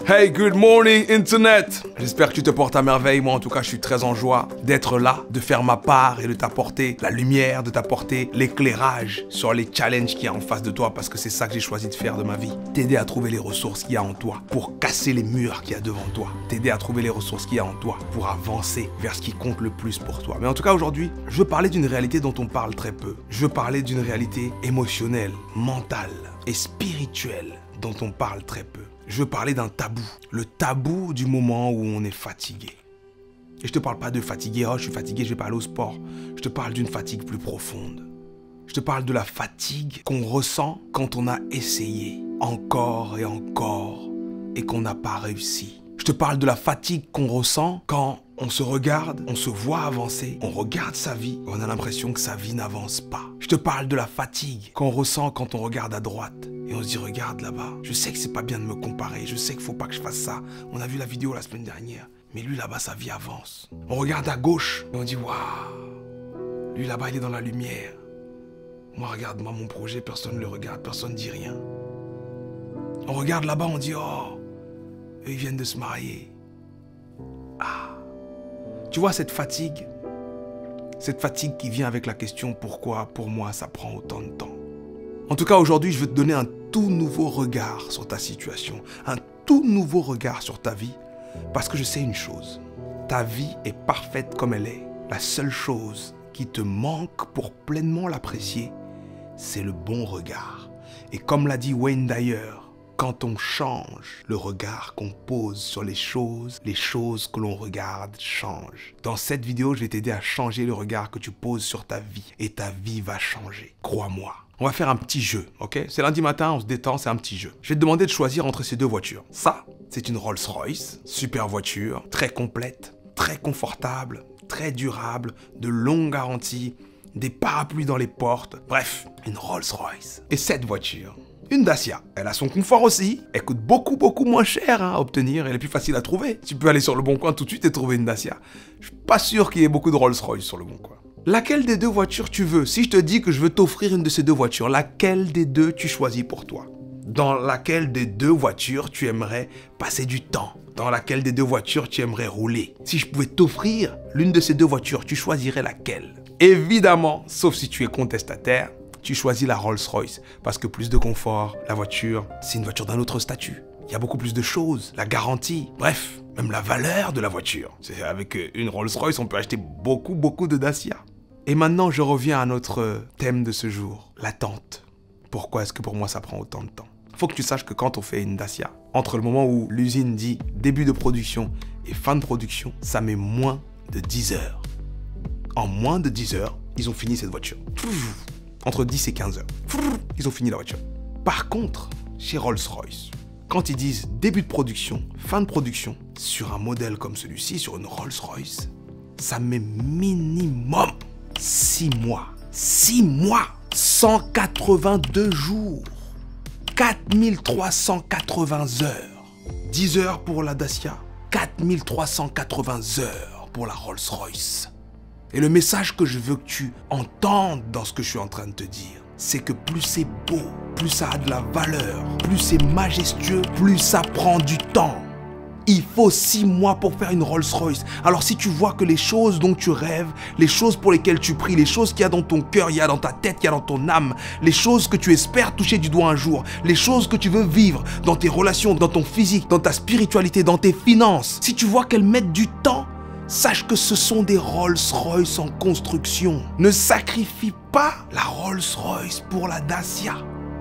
Hey, good morning Internet! J'espère que tu te portes à merveille. Moi en tout cas je suis très en joie d'être là, de faire ma part et de t'apporter la lumière, de t'apporter l'éclairage sur les challenges qu'il y a en face de toi, parce que c'est ça que j'ai choisi de faire de ma vie. T'aider à trouver les ressources qu'il y a en toi pour casser les murs qu'il y a devant toi. T'aider à trouver les ressources qu'il y a en toi pour avancer vers ce qui compte le plus pour toi. Mais en tout cas aujourd'hui, je veux parler d'une réalité dont on parle très peu. Je veux parler d'une réalité émotionnelle, mentale et spirituelle dont on parle très peu. Je veux parler d'un tabou. Le tabou du moment où on est fatigué. Et je te parle pas de fatigué, oh je suis fatigué, je vais pas aller au sport. Je te parle d'une fatigue plus profonde. Je te parle de la fatigue qu'on ressent quand on a essayé encore et encore et qu'on n'a pas réussi. Je te parle de la fatigue qu'on ressent quand on se regarde, on se voit avancer, on regarde sa vie, on a l'impression que sa vie n'avance pas. Je te parle de la fatigue qu'on ressent quand on regarde à droite et on se dit regarde là-bas, je sais que c'est pas bien de me comparer, je sais qu'il faut pas que je fasse ça. On a vu la vidéo la semaine dernière, mais lui là-bas sa vie avance. On regarde à gauche et on dit waouh, lui là-bas il est dans la lumière. Moi regarde-moi mon projet, personne ne le regarde, personne ne dit rien. On regarde là-bas, on dit oh, eux ils viennent de se marier. Ah. Tu vois cette fatigue qui vient avec la question pourquoi pour moi ça prend autant de temps. En tout cas aujourd'hui je veux te donner un tout nouveau regard sur ta situation, un tout nouveau regard sur ta vie, parce que je sais une chose, ta vie est parfaite comme elle est. La seule chose qui te manque pour pleinement l'apprécier, c'est le bon regard. Et comme l'a dit Wayne Dyer, quand on change le regard qu'on pose sur les choses que l'on regarde changent. Dans cette vidéo, je vais t'aider à changer le regard que tu poses sur ta vie. Et ta vie va changer, crois-moi. On va faire un petit jeu, ok? C'est lundi matin, on se détend, c'est un petit jeu. Je vais te demander de choisir entre ces deux voitures. Ça, c'est une Rolls-Royce, super voiture, très complète, très confortable, très durable, de longue garantie, des parapluies dans les portes, bref, une Rolls-Royce. Et cette voiture, une Dacia. Elle a son confort aussi. Elle coûte beaucoup moins cher à obtenir. Elle est plus facile à trouver. Tu peux aller sur le Bon Coin tout de suite et trouver une Dacia. Je suis pas sûr qu'il y ait beaucoup de Rolls-Royce sur le Bon Coin. Laquelle des deux voitures tu veux? Si je te dis que je veux t'offrir une de ces deux voitures, laquelle des deux tu choisis pour toi? Dans laquelle des deux voitures tu aimerais passer du temps? Dans laquelle des deux voitures tu aimerais rouler? Si je pouvais t'offrir l'une de ces deux voitures, tu choisirais laquelle? Évidemment, sauf si tu es contestataire, tu choisis la Rolls-Royce parce que plus de confort, la voiture, c'est une voiture d'un autre statut. Il y a beaucoup plus de choses, la garantie, bref, même la valeur de la voiture. Avec une Rolls-Royce, on peut acheter beaucoup de Dacia. Et maintenant, je reviens à notre thème de ce jour, l'attente. Pourquoi est-ce que pour moi ça prend autant de temps? Faut que tu saches que quand on fait une Dacia, entre le moment où l'usine dit début de production et fin de production, ça met moins de 10 heures. En moins de 10 heures, ils ont fini cette voiture. Entre 10 et 15 heures. Ils ont fini la voiture. Par contre, chez Rolls-Royce, quand ils disent début de production, fin de production, sur un modèle comme celui-ci, sur une Rolls-Royce, ça met minimum 6 mois. 6 mois 182 jours 4380 heures. 10 heures pour la Dacia, 4380 heures pour la Rolls-Royce. Et le message que je veux que tu entendes dans ce que je suis en train de te dire, c'est que plus c'est beau, plus ça a de la valeur, plus c'est majestueux, plus ça prend du temps. Il faut 6 mois pour faire une Rolls-Royce. Alors si tu vois que les choses dont tu rêves, les choses pour lesquelles tu pries, les choses qu'il y a dans ton cœur, il y a dans ta tête, il y a dans ton âme, les choses que tu espères toucher du doigt un jour, les choses que tu veux vivre dans tes relations, dans ton physique, dans ta spiritualité, dans tes finances, si tu vois qu'elles mettent du temps, sache que ce sont des Rolls-Royce en construction. Ne sacrifie pas la Rolls-Royce pour la Dacia.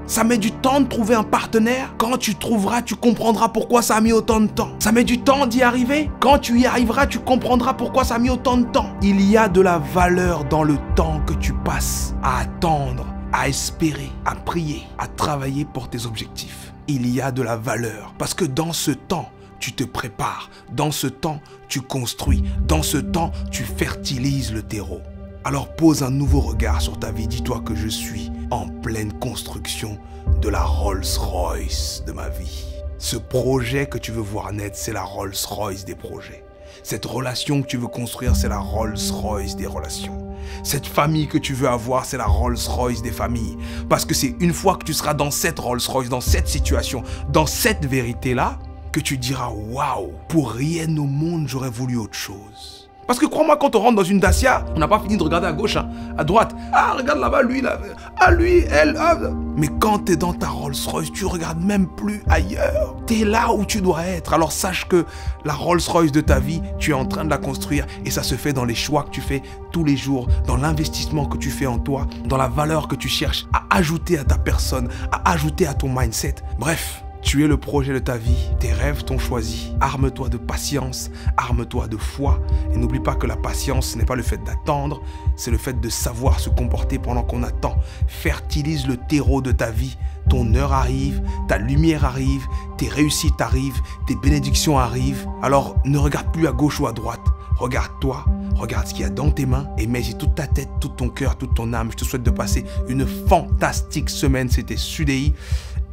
Ça met du temps de trouver un partenaire. Quand tu trouveras, tu comprendras pourquoi ça a mis autant de temps. Ça met du temps d'y arriver. Quand tu y arriveras, tu comprendras pourquoi ça a mis autant de temps. Il y a de la valeur dans le temps que tu passes à attendre, à espérer, à prier, à travailler pour tes objectifs. Il y a de la valeur parce que dans ce temps, tu te prépares. Dans ce temps, tu construis. Dans ce temps, tu fertilises le terreau. Alors pose un nouveau regard sur ta vie. Dis-toi que je suis en pleine construction de la Rolls-Royce de ma vie. Ce projet que tu veux voir naître, c'est la Rolls-Royce des projets. Cette relation que tu veux construire, c'est la Rolls-Royce des relations. Cette famille que tu veux avoir, c'est la Rolls-Royce des familles. Parce que c'est une fois que tu seras dans cette Rolls-Royce, dans cette situation, dans cette vérité-là, que tu diras waouh, pour rien au monde j'aurais voulu autre chose. Parce que crois-moi, quand on rentre dans une Dacia, on n'a pas fini de regarder à gauche, hein, à droite. Ah, regarde là-bas, lui, là. Ah, lui, elle. Ah. Mais quand tu es dans ta Rolls-Royce, tu regardes même plus ailleurs. Tu es là où tu dois être. Alors sache que la Rolls-Royce de ta vie, tu es en train de la construire. Et ça se fait dans les choix que tu fais tous les jours, dans l'investissement que tu fais en toi, dans la valeur que tu cherches à ajouter à ta personne, à ajouter à ton mindset. Bref. Tu es le projet de ta vie, tes rêves t'ont choisi. Arme-toi de patience, arme-toi de foi. Et n'oublie pas que la patience, ce n'est pas le fait d'attendre, c'est le fait de savoir se comporter pendant qu'on attend. Fertilise le terreau de ta vie. Ton heure arrive, ta lumière arrive, tes réussites arrivent, tes bénédictions arrivent. Alors ne regarde plus à gauche ou à droite. Regarde-toi, regarde ce qu'il y a dans tes mains et mets-y toute ta tête, tout ton cœur, toute ton âme. Je te souhaite de passer une fantastique semaine. C'était Sudei.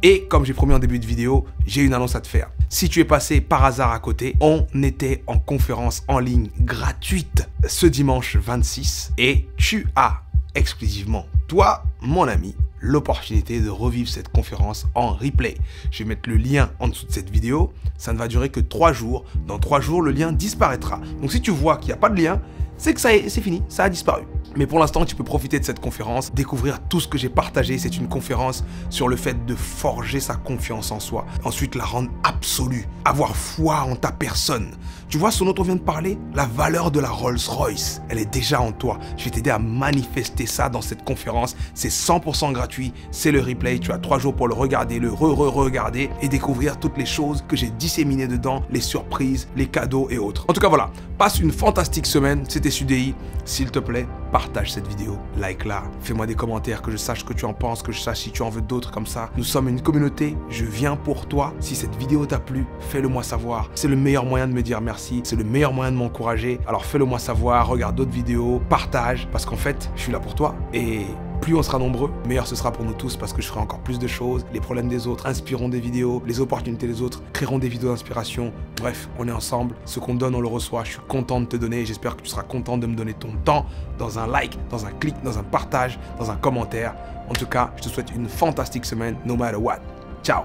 Et comme j'ai promis en début de vidéo, j'ai une annonce à te faire. Si tu es passé par hasard à côté, on était en conférence en ligne gratuite ce dimanche 26 et tu as exclusivement, toi, mon ami, l'opportunité de revivre cette conférence en replay. Je vais mettre le lien en dessous de cette vidéo. Ça ne va durer que 3 jours. Dans 3 jours, le lien disparaîtra. Donc si tu vois qu'il n'y a pas de lien, c'est que c'est fini, ça a disparu. Mais pour l'instant, tu peux profiter de cette conférence, découvrir tout ce que j'ai partagé. C'est une conférence sur le fait de forger sa confiance en soi. Ensuite, la rendre absolue, avoir foi en ta personne. Tu vois ce dont on vient de parler? La valeur de la Rolls-Royce, elle est déjà en toi. Je vais t'aider à manifester ça dans cette conférence. C'est 100% gratuit, c'est le replay. Tu as 3 jours pour le regarder, le re-regarder et découvrir toutes les choses que j'ai disséminées dedans, les surprises, les cadeaux et autres. En tout cas, voilà. Passe une fantastique semaine. C'était Sudei. S'il te plaît, partage cette vidéo, like-la, fais-moi des commentaires, que je sache ce que tu en penses, que je sache si tu en veux d'autres comme ça. Nous sommes une communauté, je viens pour toi. Si cette vidéo t'a plu, fais-le moi savoir. C'est le meilleur moyen de me dire merci, c'est le meilleur moyen de m'encourager. Alors fais-le moi savoir, regarde d'autres vidéos, partage, parce qu'en fait, je suis là pour toi. Et plus on sera nombreux, meilleur ce sera pour nous tous parce que je ferai encore plus de choses. Les problèmes des autres inspireront des vidéos, les opportunités des autres créeront des vidéos d'inspiration. Bref, on est ensemble. Ce qu'on donne, on le reçoit. Je suis content de te donner et j'espère que tu seras content de me donner ton temps dans un like, dans un clic, dans un partage, dans un commentaire. En tout cas, je te souhaite une fantastique semaine, no matter what. Ciao!